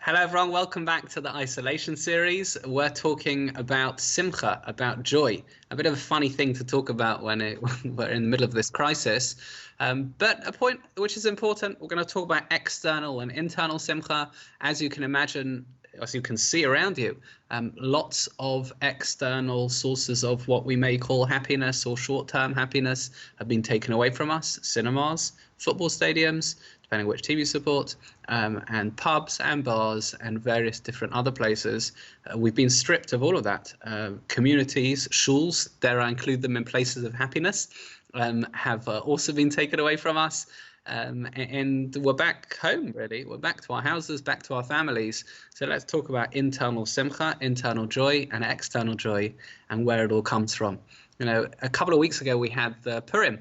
Hello, everyone. Welcome back to the isolation series. We're talking about Simcha, about joy. A bit of a funny thing to talk about when we're in the middle of this crisis. But a point which is important, we're going to talk about external and internal Simcha. As you can imagine, as you can see around you, lots of external sources of what we may call happiness or short-term happiness have been taken away from us. Cinemas, football stadiums, depending on which team you support, and pubs and bars and various different other places. We've been stripped of all of that. Communities, shuls, dare I include them in places of happiness, have also been taken away from us. And we're back home, really. We're back to our houses, back to our families. So let's talk about internal simcha, internal joy, and external joy, and where it all comes from. You know, a couple of weeks ago, we had the Purim,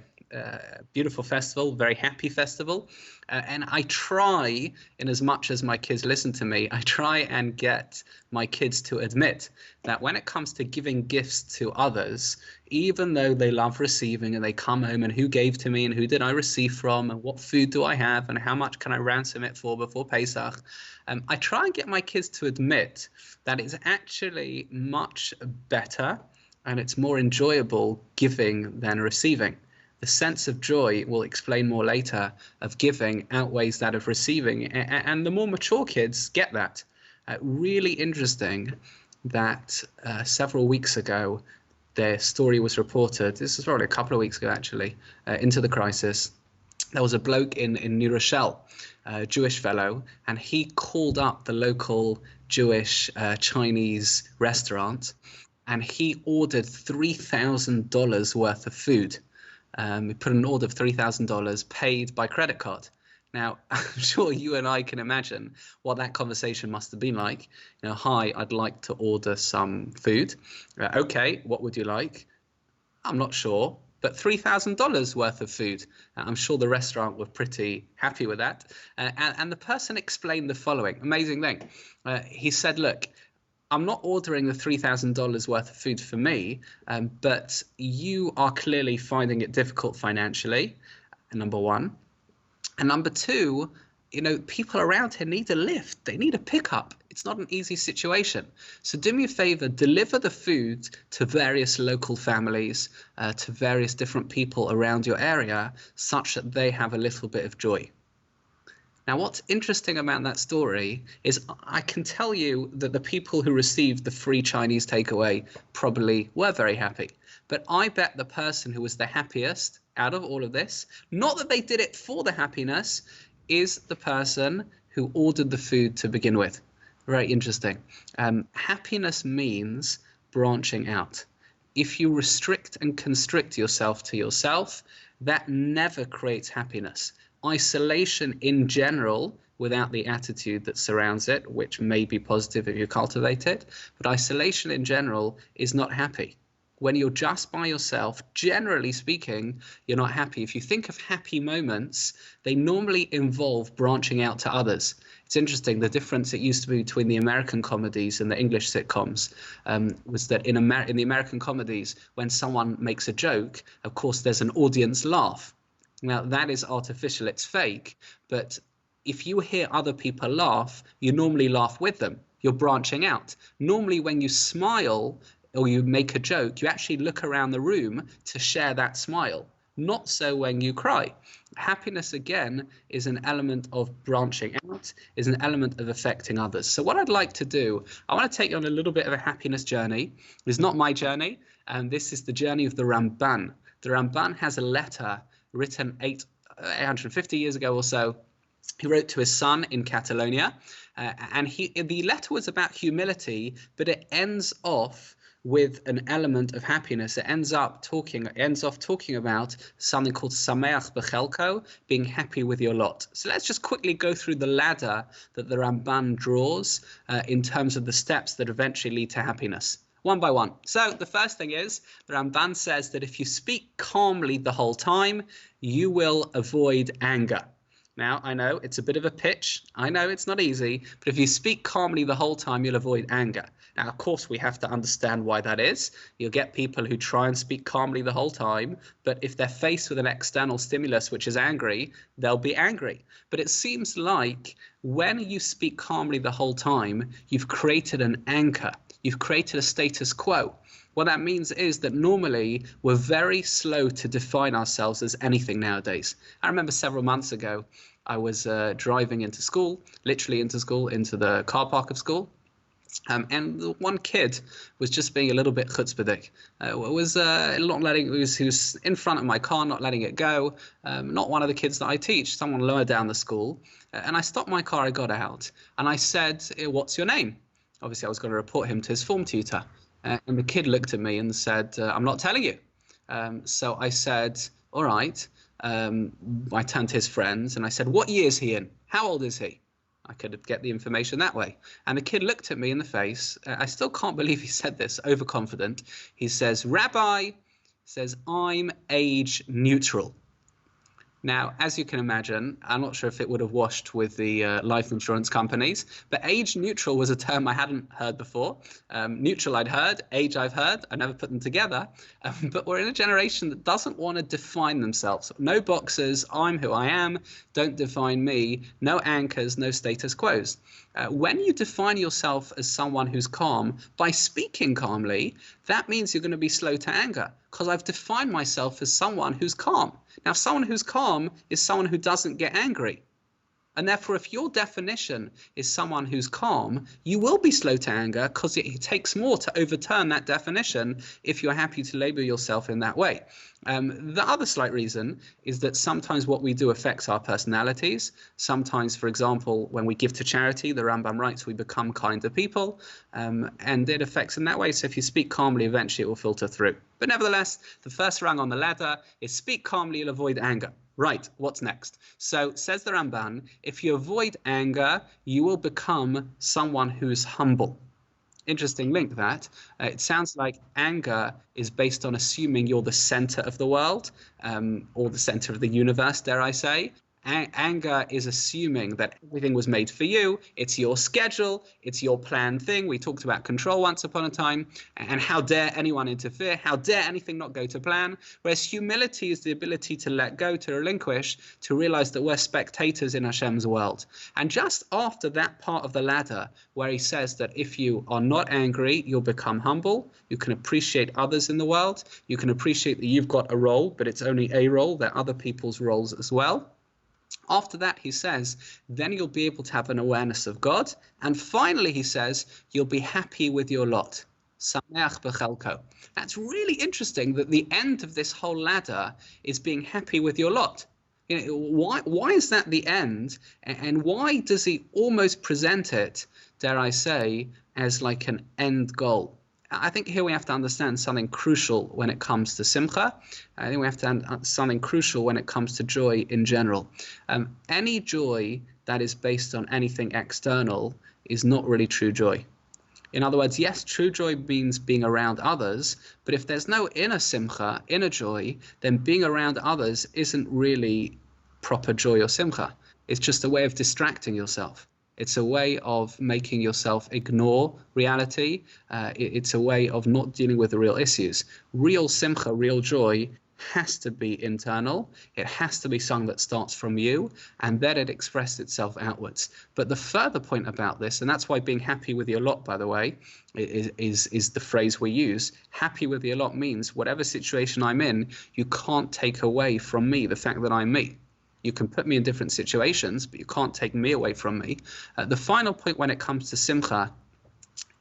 beautiful festival, very happy festival. And I try, in as much as my kids listen to me, I try and get my kids to admit that when it comes to giving gifts to others, even though they love receiving and they come home and who gave to me and who did I receive from and what food do I have and how much can I ransom it for before Pesach, I try and get my kids to admit that it's actually much better and it's more enjoyable giving than receiving. The sense of joy, we'll explain more later, of giving outweighs that of receiving. And the more mature kids get that. Really interesting that several weeks ago, their story was reported. This was probably a couple of weeks ago, actually, into the crisis. There was a bloke in New Rochelle, a Jewish fellow, and he called up the local Jewish Chinese restaurant, and he ordered $3,000 worth of food. We put an order of $3,000 paid by credit card. Now, I'm sure you and I can imagine what that conversation must have been like. You know, hi, I'd like to order some food. Okay, what would you like? I'm not sure, but $3,000 worth of food. I'm sure the restaurant were pretty happy with that. And the person explained the following amazing thing. He said, look, I'm not ordering the $3,000 worth of food for me, but you are clearly finding it difficult financially, number one. And number two, you know, people around here need a lift. They need a pickup. It's not an easy situation. So do me a favor, deliver the food to various local families, to various different people around your area, such that they have a little bit of joy. Now, what's interesting about that story is I can tell you that the people who received the free Chinese takeaway probably were very happy. But I bet the person who was the happiest out of all of this, not that they did it for the happiness, is the person who ordered the food to begin with. Very interesting. Happiness means branching out. If you restrict and constrict yourself to yourself, that never creates happiness. Isolation in general, without the attitude that surrounds it, which may be positive if you cultivate it, but isolation in general is not happy. When you're just by yourself, generally speaking, you're not happy. If you think of happy moments, they normally involve branching out to others. It's interesting, the difference it used to be between the American comedies and the English sitcoms was that in the American comedies, when someone makes a joke, of course, there's an audience laugh. Now, that is artificial, it's fake, but if you hear other people laugh, you normally laugh with them. You're branching out. Normally, when you smile or you make a joke, you actually look around the room to share that smile. Not so when you cry. Happiness, again, is an element of branching out, is an element of affecting others. So what I'd like to do, I want to take you on a little bit of a happiness journey. It's not my journey, and this is the journey of the Ramban. The Ramban has a letter written 850 years ago or so. He wrote to his son in Catalonia, and the letter was about humility, but it ends off with an element of happiness. It ends off talking about something called Sameach Bechelko, being happy with your lot. So let's just quickly go through the ladder that the Ramban draws in terms of the steps that eventually lead to happiness. One by one. So the first thing is, the Ramban says that if you speak calmly the whole time, you will avoid anger. Now, I know it's a bit of a pitch. I know it's not easy, but if you speak calmly the whole time, you'll avoid anger. Now, of course, we have to understand why that is. You'll get people who try and speak calmly the whole time, but if they're faced with an external stimulus, which is angry, they'll be angry. But it seems like when you speak calmly the whole time, you've created an anchor. You've created a status quo. What that means is that normally we're very slow to define ourselves as anything nowadays. I remember several months ago, I was driving into school, literally into school, into the car park of school. And the one kid was just being a little bit chutzpahdik. He was in front of my car, not letting it go. Not one of the kids that I teach, someone lower down the school. And I stopped my car, I got out, and I said, "What's your name?" Obviously, I was going to report him to his form tutor. And the kid looked at me and said, "I'm not telling you." So I said, "All right." I turned to his friends and I said, "What year is he in? How old is he?" I could get the information that way. And the kid looked at me in the face. I still can't believe he said this, overconfident. He says, "Rabbi," says, "I'm age neutral." Now, as you can imagine, I'm not sure if it would have washed with the life insurance companies, but age neutral was a term I hadn't heard before. Neutral I'd heard, age I've heard, I never put them together. But we're in a generation that doesn't want to define themselves. No boxes, I'm who I am, don't define me, no anchors, no status quos. When you define yourself as someone who's calm by speaking calmly, that means you're going to be slow to anger, because I've defined myself as someone who's calm. Now, someone who's calm is someone who doesn't get angry. And therefore, if your definition is someone who's calm, you will be slow to anger, because it takes more to overturn that definition if you're happy to label yourself in that way. The other slight reason is that sometimes what we do affects our personalities. Sometimes, for example, when we give to charity, the Rambam writes, we become kinder people, and it affects in that way. So if you speak calmly, eventually it will filter through. But nevertheless, the first rung on the ladder is speak calmly, you'll avoid anger. Right, what's next? So says the Ramban, if you avoid anger, you will become someone who's humble. Interesting link that. It sounds like anger is based on assuming you're the center of the world, or the center of the universe, dare I say. Anger is assuming that everything was made for you. It's your schedule. It's your planned thing. We talked about control once upon a time. And how dare anyone interfere? How dare anything not go to plan? Whereas humility is the ability to let go, to relinquish, to realize that we're spectators in Hashem's world. And just after that part of the ladder, where he says that if you are not angry, you'll become humble. You can appreciate others in the world. You can appreciate that you've got a role, but it's only a role. They're other people's roles as well. After that, he says, then you'll be able to have an awareness of God. And finally, he says, you'll be happy with your lot. Sameach b'chelko. That's really interesting that the end of this whole ladder is being happy with your lot. You know, why is that the end? And why does he almost present it, dare I say, as like an end goal? I think here we have to understand something crucial when it comes to Simcha. I think we have to understand something crucial when it comes to joy in general. Any joy that is based on anything external is not really true joy. In other words, yes, true joy means being around others, but if there's no inner Simcha, inner joy, then being around others isn't really proper joy or Simcha. It's just a way of distracting yourself. It's a way of making yourself ignore reality. It's a way of not dealing with the real issues. Real Simcha, real joy has to be internal. It has to be something that starts from you, and then it expresses itself outwards. But the further point about this, and that's why being happy with your lot, by the way, is the phrase we use. Happy with your lot means whatever situation I'm in, you can't take away from me the fact that I'm me. You can put me in different situations, but you can't take me away from me. The final point when it comes to Simcha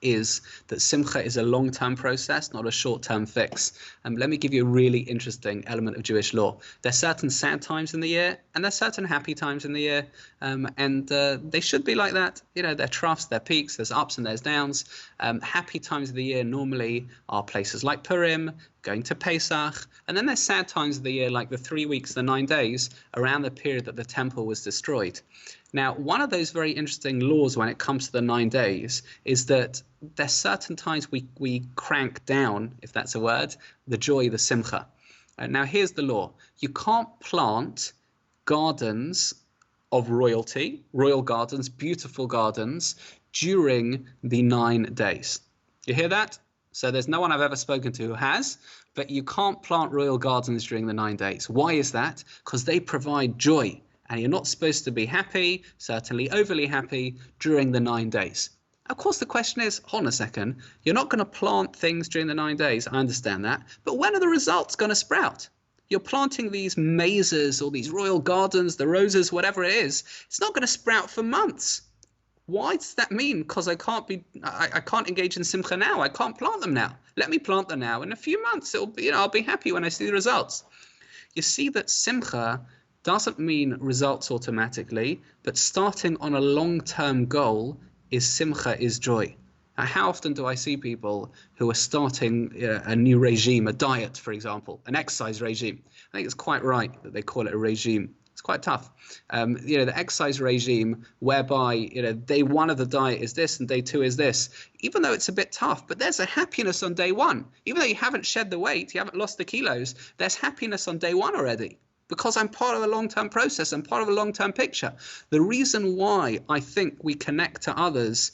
is that Simcha is a long-term process, not a short-term fix. Let me give you a really interesting element of Jewish law. There's certain sad times in the year, and there's certain happy times in the year, and they should be like that. You know, there are troughs, there are peaks, there's ups and there's downs. Happy times of the year normally are places like Purim, going to Pesach, and then there's sad times of the year like the 3 weeks, the 9 days, around the period that the temple was destroyed. Now, one of those very interesting laws when it comes to the 9 days is that there's certain times we crank down, if that's a word, the joy, the Simcha. Now, here's the law. You can't plant gardens of royalty, royal gardens, beautiful gardens, during the 9 days. You hear that? So there's no one I've ever spoken to who has, but you can't plant royal gardens during the 9 days. Why is that? Because they provide joy. And you're not supposed to be happy, certainly overly happy, during the 9 days. Of course, the question is, hold on a second, you're not going to plant things during the 9 days. I understand that. But when are the results going to sprout? You're planting these mazes or these royal gardens, the roses, whatever it is. It's not going to sprout for months. Why does that mean? Because I can't engage in Simcha now. I can't plant them now. Let me plant them now. In a few months, it'll be, I'll be happy when I see the results. You see that Simcha doesn't mean results automatically, but starting on a long-term goal is Simcha, is joy. Now, how often do I see people who are starting a new regime, a diet, for example, an exercise regime? I think it's quite right that they call it a regime. It's quite tough. The exercise regime whereby, day 1 of the diet is this and day 2 is this, even though it's a bit tough, but there's a happiness on day 1. Even though you haven't shed the weight, you haven't lost the kilos, there's happiness on day 1 already. Because I'm part of a long-term process, I'm part of a long-term picture. The reason why I think we connect to others,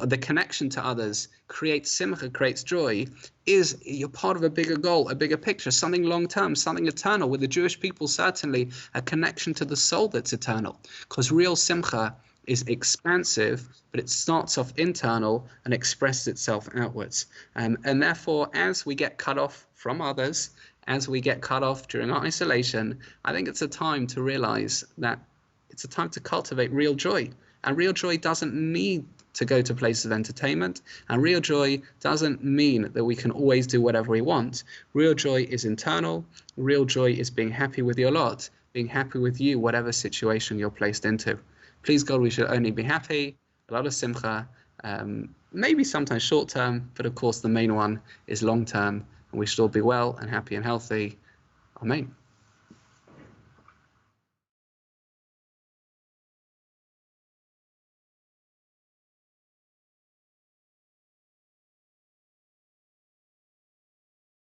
the connection to others creates Simcha, creates joy, is you're part of a bigger goal, a bigger picture, something long-term, something eternal. With the Jewish people, certainly a connection to the soul that's eternal. Because real Simcha is expansive, but it starts off internal and expresses itself outwards. And therefore, as we get cut off from others, as we get cut off during our isolation, I think it's a time to realize that it's a time to cultivate real joy. And real joy doesn't need to go to places of entertainment. And real joy doesn't mean that we can always do whatever we want. Real joy is internal. Real joy is being happy with your lot, being happy with you, whatever situation you're placed into. Please God, we should only be happy, a lot of Simcha, maybe sometimes short term, but of course the main one is long term. And we should all be well and happy and healthy. Amen.